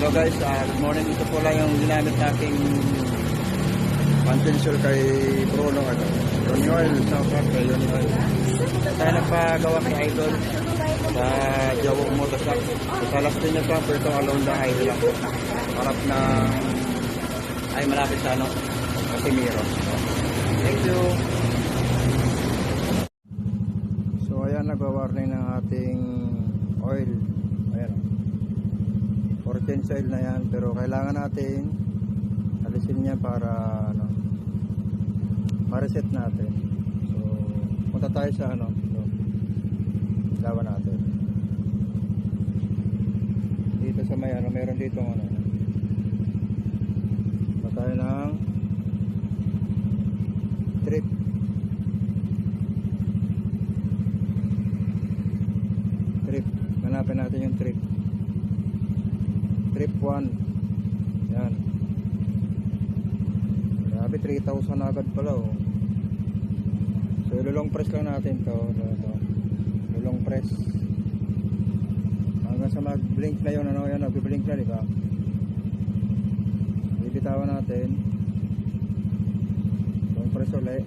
Hello guys, good morning. Ito po lang yung ginamit nating potential kay Bruno. Yoni Oil, shoutout kay Yoni Oil. Tayo nagpagawa kay Idol sa Jawo Motorshop. Sa Las Piñas lang po itong Alonda Idol lang po. Harap na ay malapit sa Casimiro. Thank you. So ayan, nagwa-warning ng ating oil. Ayan, change oil na yan, pero kailangan natin alisin niya para ma-reset natin. So punta tayo sa lawan natin dito sa may meron dito tayo ng trip. Hanapin natin yung trip 1. Yan. Grabe, 3,000 agad pala So ilulong press lang natin to. Ilulong press hanggang sa mag-blink na yun. Yan, nag-blink na, diba? Bibitawan natin. Ilulong press ulit.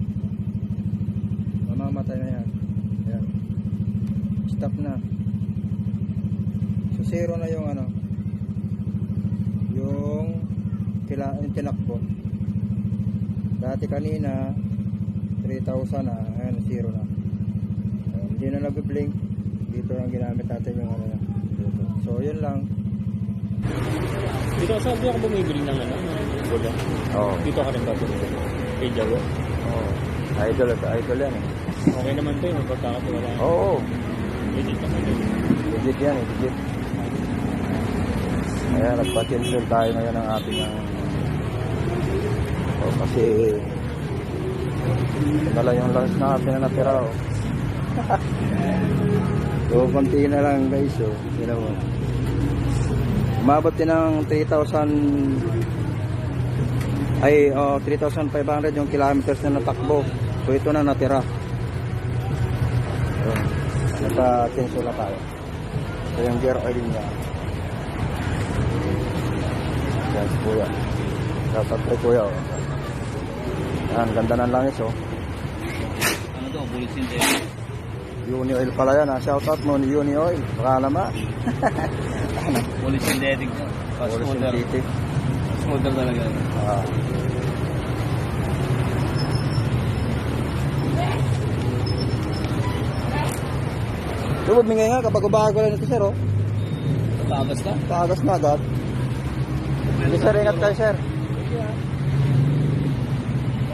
Mamamatay na yan. Yan. Stop na. So zero na yung yung tinakbo. Dati kanina 3,000 na, ayan, zero na. Ayan, hindi na nag-blink. Dito lang ginamit natin yung dito. So yun lang. Dito saan ako bumibili ng bola? Oo. Dito ka rin ba bumibili? Kay Jawo? Oo. Idol yan eh. Okay naman to yung pagkakatiwala. Oo. Legit naman yun. Legit yan eh, legit. Ayan, nagpa-cancel tayo ngayon ng ating kasi dala yung lunch natin na natira so konti na lang guys. Yun mo, umabot din ng 3,000 ay 3,500 yung kilometers na natakbo. So ito na natira. So nagpa-cancel na tayo. So yung gear oil niya yan si kuya. Dapat kay kuya yan, ganda ng langis Ano to? Bullet synthetic? Yoni Oil pala yan ha. Shoutout mo ni Yoni Oil. Baka naman Bullet synthetic. synthetic. Smoother talaga. Tubod mingay nga kapag ubago lang ito sir Tagas na? Tagas na agad. Hindi sir, ingat kayo sir.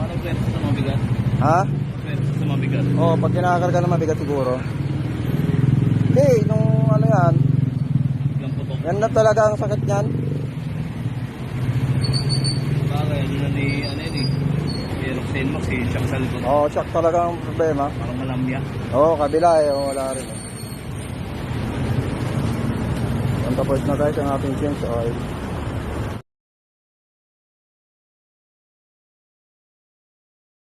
Parang pwersa sa mabigat? Ha? Pwersa sa mabigat? Oo, pag kinakarga na mabigat siguro. Hindi, nung yan Yung putok? yan na talaga ang sakit yan. Bagay, yun na ni Pero Max shock sa likod. Oo, shock talaga ang problema. Parang malamya. Oo, kabila wala rin Tapos na tayo sa ating change oil.